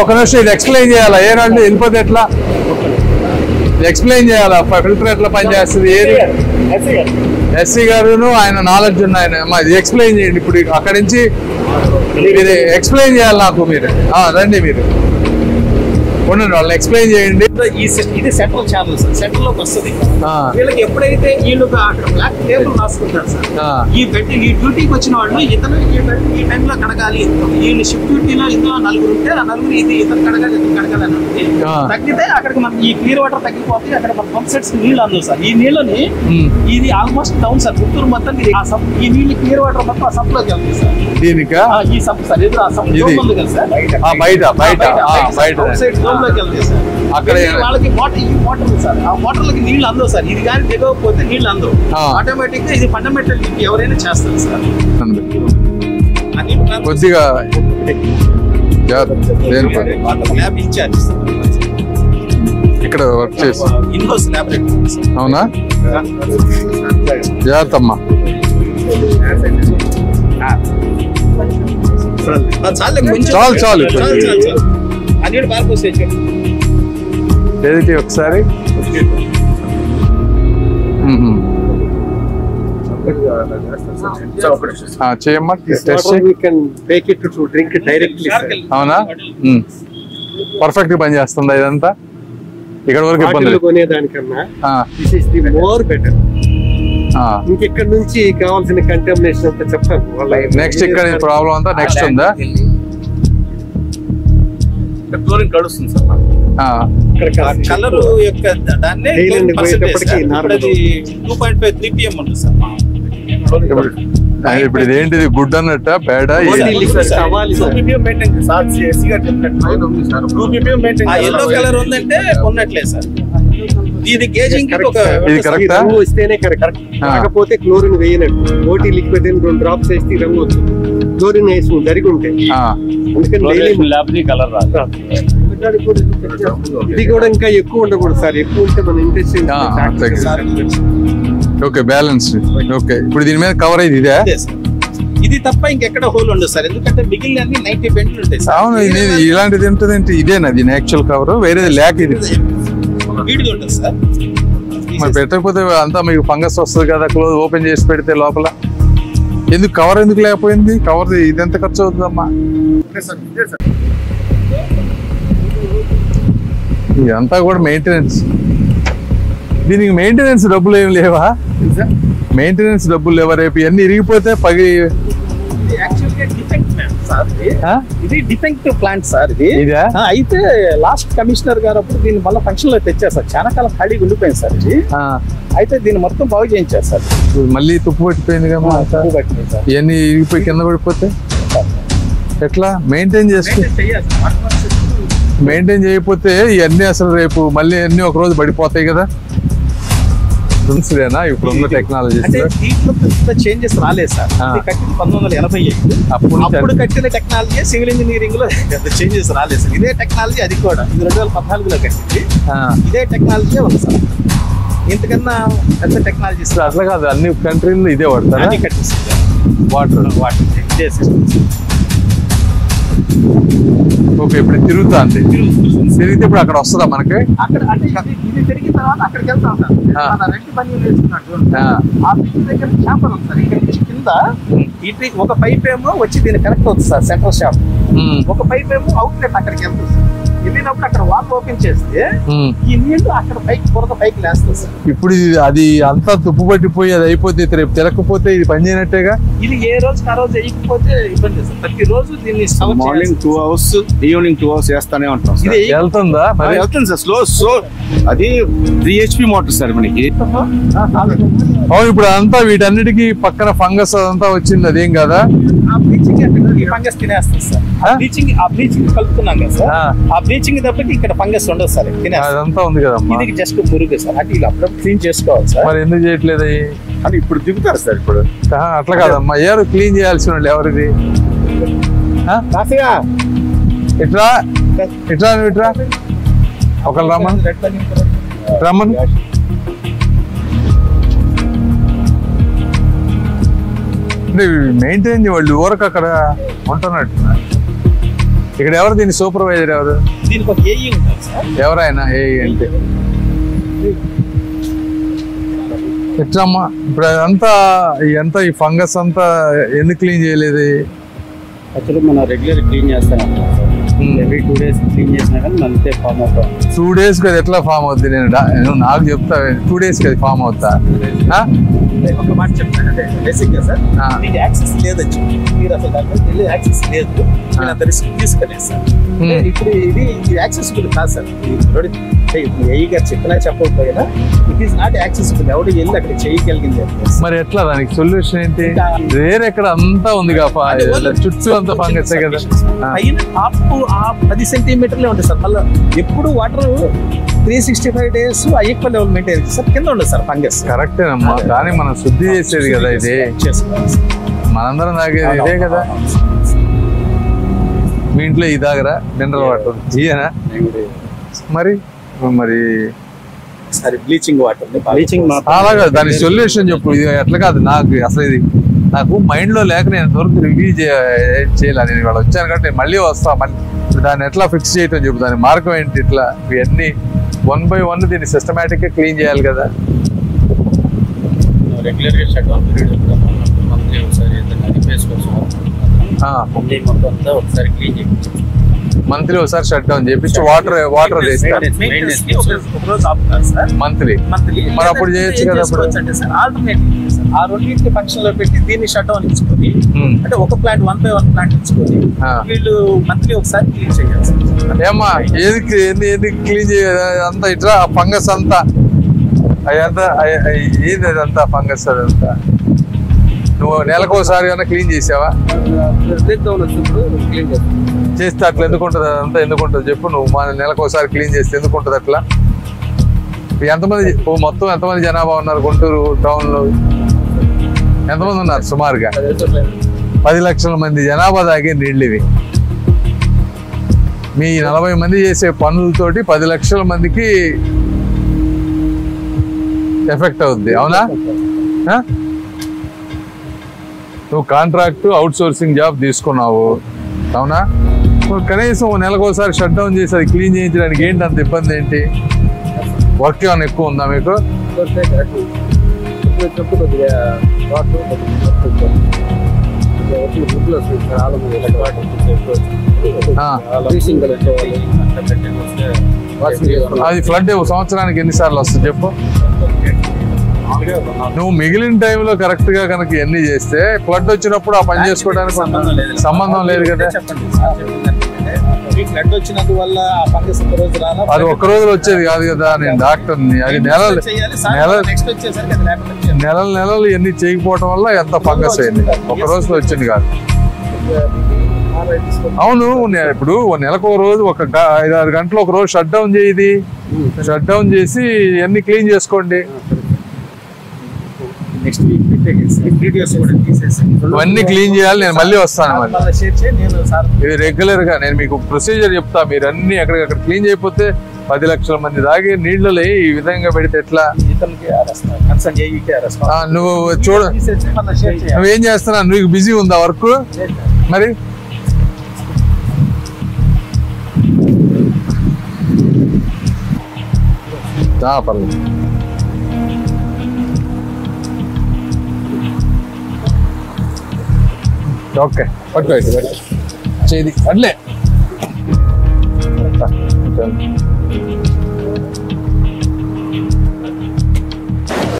ఒక నిమిషం ఇది ఎక్స్ప్లెయిన్ చేయాలా ఏనంటే వెళ్ళిపోతే ఎట్లా ఎక్స్ప్లెయిన్ చేయాలా ఫిల్టర్ ఎట్లా పనిచేస్తుంది ఏది ఎస్సీ గారును ఆయన నాలెడ్జ్ ఉన్న ఆయన ఇది ఎక్స్ప్లెయిన్ చేయండి ఇప్పుడు అక్కడి నుంచి ఇది ఎక్స్ప్లెయిన్ చేయాలి నాకు మీరు రండి మీరు ఉండండి వాళ్ళని ఎక్స్ప్లెయిన్ చేయండి ఇది సెంట్రల్ ఛానల్ సార్ సెంట్రల్ లోకి వస్తుంది వీళ్ళకి ఎప్పుడైతే వీళ్ళు అక్కడ బ్లాక్ టేబుల్ రాసుకుంటారు సార్ ఈ బెడ్ ఈ డ్యూటీకి వచ్చిన వాళ్ళు ఇతను ఈ టైంలో కడగాలి వీళ్ళు షిఫ్ట్ డ్యూటీలో ఇందులో నలుగురు ఉంటే ఆ నలుగురు ఇది ఇతను కడగాలి ఇతను కడగాలి అని తగ్గితే అక్కడికి మనం ఈ క్లియర్ వాటర్ తగ్గిపోతే అక్కడ మన పంప్ సెట్స్ నీళ్ళు అందవు సార్ ఈ నీళ్ళని ఇది ఆల్మోస్ట్ డౌన్ సార్ గుంటూరు మొత్తం ఈ నీళ్ళు క్లియర్ వాటర్ మొత్తం ఆ సంప్ లోకి వెళ్తుంది సార్ దీనికి ఈ సంప్ సార్ ఎదురు ఆ సంప్ ఉంది కదా సార్ బయట అక్కడ వాళ్ళకి వాటర్ సార్ ఆ వాటర్లకి నీళ్ళు అందవు సార్ ఇది కానీ దిగకపోతే నీళ్ళు అందవు ఆటోమేటిక్ గా ఇది ఫండమెంటల్ ఎవరైనా చేస్తారు సార్ కొద్దిగా ల్యాబ్ ఇన్ఛార్జ్ ఇక్కడ వర్క్ చేసి ఇన్హౌస్ ల్యాబొరేటరీ అవునా జాగ్రత్త అమ్మా చాలు అన్ని బాగా ఏది ఒకసారి చేయమ్మా అవునా పర్ఫెక్ట్ గా పని చేస్తుందా ఇదంతా ఇక్కడ వరకు ఇంకెక్కడ నుంచి కావాల్సిన కంటామినేషన్ అంతా చెప్తాను నెక్స్ట్ ఇక్కడ ప్రాబ్లం అంతా నెక్స్ట్ ఉందా క్లోరిన్ కలుస్తుంది సార్ కలర్ యొక్క దాన్ని 2.5 3pm ఉంటుంది సార్ ఇప్పుడు ఇదేంటిది గుడ్ అన్నట్ట పేడ ఎల్లో కలర్ ఉందంటే ఉన్నట్లే సార్ ఇది గేజింగ్ ఇది కరెక్టా వస్తేనే కరెక్ట్ కాకపోతే క్లోరిన్ వేయనట్టు ఓటీ లిక్విడ్ 2 డ్రాప్స్ వేస్తే రంగు వస్తుంది క్లోరిన్ వేసి జరిగి ఉంటాయి అందుకని కలర్ ఇది కూడా ఇంకా ఎక్కువ ఉండకూడదు సార్ ఎక్కువ ఉంటే మన ఇంట్రెస్ట్ ఓకే బ్యాలెన్స్ ఓకే ఇప్పుడు దీని మీద కవర్ అయింది ఇదే ఇది తప్ప ఇంకెక్కడ హోల్ ఉండదు సార్ ఎందుకంటే మిగిలిన 90 బెండ్లు ఉంటాయి సార్ అవును ఇలాంటిది ఉంటుంది ఇదేనా దీని యాక్చువల్ కవర్ వేరేది ల్యాక్ ఇది వీడిగా ఉంటుంది సార్ మరి పెట్టకపోతే అంతా మీకు ఫంగస్ వస్తుంది కదా క్లోజ్ ఓపెన్ చేసి పెడితే లోపల ఎందుకు కవర్ ఎందుకు లేకపోయింది కవర్ ఇది ఎంత ఖర్చు అవుతుందమ్మా ఇదంతా కూడా మెయింటెనెన్స్ దీనికి మెయింటెనెన్స్ డబ్బులు ఏమి లేవా మెయింటెనెన్స్ డబ్బులు లేవా రేపు ఇవన్నీ ఇరిగిపోతే పగి ఇది డిఫెక్టివ్ ప్లాంట్ సార్ ఇది అయితే లాస్ట్ కమిషనర్ గారు అప్పుడు దీన్ని మళ్ళీ ఫంక్షన్ లో తెచ్చారు సార్ చాలా కాలం ఖాళీగా ఉండిపోయింది సార్ ఇది అయితే దీన్ని మొత్తం బాగు చేయించారు సార్ మళ్ళీ తుప్పు పట్టిపోయింది కదా ఇవన్నీ ఇరిగిపోయి కింద పడిపోతే ఎట్లా మెయింటైన్ చేయకపోతే ఇవన్నీ అసలు రేపు మళ్ళీ అన్ని ఒక రోజు పడిపోతాయి కదా ఇప్పుడు టెక్నాలజీ చేంజెస్ రాలేదు సార్ కట్టింది 1985 అప్పుడు కట్టిన టెక్నాలజీ సివిల్ ఇంజనీరింగ్ లో చేంజెస్ రాలేదు సార్ ఇదే టెక్నాలజీ అది కూడా ఇది 2014లో కట్టింది ఇదే టెక్నాలజీ ఉంది సార్ ఇంతకన్నా పెద్ద టెక్నాలజీ అట్లా కాదు అన్ని కంట్రీల్లో ఇదే వాడతారు అది కట్టిస్తుంది వాటర్ ఇదే సిస్టమ్ ఓకే ఇప్పుడు తిరుగుతా అంతే తిరిగితే ఇప్పుడు అక్కడ వస్తుందా మనకి అక్కడ అంటే ఇది తిరిగిన తర్వాత అక్కడికి వెళ్తా ఉంటారు రెండు పని వేసుకున్నట్టు ఆ బ్రిడ్జ్ దగ్గర చేపలు ఉంది సార్ ఇక్కడ నుంచి కింద ఇటు ఒక పైప్ ఏమో వచ్చి దీన్ని కనెక్ట్ అవుతుంది సార్ సెంట్రల్ షాప్ ఒక పైప్ ఏమో అవుట్లెట్ అక్కడికి వెళ్తుంది సార్ వెళ్ళినప్పుడు అక్కడ వాల్ ఓపెన్ చేస్తే ఈ నీళ్లు అక్కడ పైకి బురద పైకి లేస్తుంది సార్ ఇప్పుడు అది అంతా తుప్పు పట్టిపోయి అది అయిపోతే రేపు తిరగకపోతే ఇది పని చేయనట్టేగా ఇది ఏ రోజు ఆ రోజు వేయకపోతే ఇబ్బంది సార్ ప్రతి రోజు దీన్ని మార్నింగ్ 2 hours ఈవినింగ్ 2 hours వేస్తానే ఉంటాం ఇది వెళ్తుందా వెళ్తుంది సార్ స్లో అది 3 HP మోటార్ సార్ మనకి అవును ఇప్పుడు అంతా వీటన్నిటికీ పక్కన ఫంగస్ అదంతా వచ్చింది అదేం కదా ఫంగస్ తినేస్తుంది సార్ ఆ బ్లీచింగ్ కలుపుతున్నాం కదా సార్ ఆ బ్లీచింగ్ తప్పకి ఇక్కడ ఫంగస్ ఉండదు సార్ అదంతా ఉంది కదా ఇది జస్ట్ పురుగు సార్ అటు అప్పుడు క్లీన్ చేసుకోవాలి సార్ మరి ఎందుకు చేయట్లేదు అని ఇప్పుడు దిగుతారు సార్ ఇప్పుడు అట్లా కాదమ్మా ఎవరు క్లీన్ చేయాల్సిన వాళ్ళు ఎవరిది ఇట్రా ఇట్రా నువ్వు ఇట్రా ఒకళ్ళు రమ్మను మెయింటైన్ వాళ్ళు ఊరకు అక్కడ ఉంటున్నట్టు ఇక్కడ ఎవరు దీని సూపర్వైజర్ ఎవరు? దీనికి ఒక ఏఈ ఉంటారు సార్. ఎవరైనా ఏ అంటే ఎట్లమ్మా ఇప్పుడు అంతా ఎంత ఈ ఫంగస్ అంతా ఎందుకు క్లీన్ చేయలేదు? యాక్చువల్లీ మనం రెగ్యులర్ క్లీన్ చేస్తాం ఎవ్రీ 2 days క్లీన్ చేసినా కానీ అంతే ఫామ్ అవుతాం. 2 days అది ఎట్లా ఫామ్ అవుద్ది? నేను నాకు చెప్తా 2 days అది ఫామ్ అవుతా. ఒక మాట చెప్తాను, అంటే బేసిక్ గా సార్ మీకు యాక్సెస్ లేదచ్చు, మీరు అసలు దాని మీద వెళ్ళి యాక్సెస్ లేదు, మీరు అంత రిస్క్ తీసుకోలేదు సార్. ఇప్పుడు ఇది యాక్సెసిబుల్ కాదు సార్. ఏఈ గారు చెప్పినా చెప్పకపోయినా ఇట్ ఈస్ నాట్ యాక్సెసిబుల్. ఎవరు వెళ్ళి అక్కడ చేయగలిగింది. మరి ఎట్లా దానికి సొల్యూషన్ ఏంటి? వేరే ఎక్కడ అంతా ఉంది చుట్టూ అంతా ఫంగస్ కదా. పైన టాప్ ఆ 10 సెంటీమీటర్లే ఉంటుంది సార్. మళ్ళీ ఎప్పుడు water 365 days equal level maintain చేస్తారు. కింద ఉండదు సార్ ఫంగస్. కరెక్టేనమ్మా, కానీ మనం శుద్ధి చేసేది కదా ఇది. మనందరం తాగేది ఇదే కదా. మీ ఇంట్లో ఈ తాగరా మినరల్ వాటర్? ఇయ్యనా? మరి మరి సరే బ్లీచింగ్ వాటర్, అలాగా దాని సొల్యూషన్ చెప్పు. ఇది ఎట్లా కాదు, నాకు అసలు ఇది నాకు మైండ్ లో లేక నేను దొరికి రివ్యూ చేయాలి. నేను ఇవాళ వచ్చాను కాబట్టి నేను మళ్ళీ వస్తా. దాన్ని ఎట్లా ఫిక్స్ చేయటం చెప్పు, దాని మార్గం ఏంటి? ఇట్లా ఇవన్నీ 1 by 1 దీన్ని సిస్టమేటిక్ గా క్లీన్ చేయాలి కదా. Regular shut down period monthly ఒకసారి మొత్తం అంతా ఒకసారి క్లీన్ చేయించాం. మంత్లీ ఒకసారి షట్ డౌన్ చేపించి వాటర్ మంత్లీ మరి అప్పుడు చేయొచ్చు కదా. అప్పుడు ఆ రెండింటిని ఫంక్షన్ లో పెట్టి దీన్ని షట్ డౌన్ ఇచ్చుకొని, అంటే ఒక ప్లాంట్ 1 by 1 ప్లాంట్ ఇచ్చుకొని వీళ్ళు మంత్లీ ఒకసారి క్లీన్ చేయాలి. ఏమ్మా ఏది క్లీన్ చేయాలి? అంతా ఇట్లా ఫంగస్ అంతా అదంతా ఏది అదంతా ఫంగస్ అదంతా నువ్వు నెలకు ఒకసారి ఏమైనా క్లీన్ చేసావా? చేస్తే అట్లా ఎందుకు ఉంటుంది? అదంతా ఎందుకు ఉంటుంది చెప్పు. నువ్వు మన నెలకు ఒకసారి క్లీన్ చేస్తే ఎందుకు ఉంటుంది అట్లా? ఎంతమంది మొత్తం ఎంతమంది జనాభా ఉన్నారు గుంటూరు టౌన్ లో? ఎంతమంది ఉన్నారు సుమారుగా? 10 లక్షల మంది జనాభా తాగే నీళ్ళు ఇవి. మీ 40 మంది చేసే పనులతోటి 10 లక్షల మందికి ఎఫెక్ట్ అవుద్ది. అవునా? నువ్వు కాంట్రాక్ట్ అవుట్ సోర్సింగ్ జాబ్ తీసుకున్నావు, అవునా? కనీసం నెలకు ఒకసారి షట్ డౌన్ చేసి అది క్లీన్ చేయించడానికి ఏంటి అంత ఇబ్బంది? ఏంటి వర్క్ ఏమైనా ఎక్కువ ఉందా మీకు? అది ఫ్లడ్ సంవత్సరానికి ఎన్నిసార్లు వస్తుంది చెప్పు? నువ్వు మిగిలిన టైంలో కరెక్ట్ గా కనుక ఎన్ని చేస్తే ఫ్లడ్ వచ్చినప్పుడు ఆ పని చేసుకోవడానికి సంబంధం లేదు కదా. అది ఒక్క రోజులు వచ్చేది కాదు కదా. నేను డాక్టర్ని, అది నెలలు ఎన్ని చేయకపోవడం వల్ల ఎంత ఫంగస్ అయింది. ఒక రోజులో వచ్చింది కాదు. అవును, ఇప్పుడు నెలకు ఒక రోజు ఒక 5-6 గంటలు ఒక రోజు షట్ డౌన్ చేయది. షట్ డౌన్ చేసి అన్ని క్లీన్ చేసుకోండి. ఇవన్నీ క్లీన్ చేయాలి. నేను మళ్ళీ వస్తాను. ఇది రెగ్యులర్ గా నేను మీకు ప్రొసీజర్ చెప్తా. మీరు అన్ని ఎక్కడికక్కడ క్లీన్ చేయకపోతే 10 లక్షల మంది తాగే నీళ్ళలో ఈ విధంగా పెడితే ఎట్లా? నువ్వు చూడ, నువ్వేం చేస్తున్నా? నువ్వు బిజీ ఉందా వర్క్? మరి పర్లేదు. ఓకే పట్టుకో చేది అట్లే.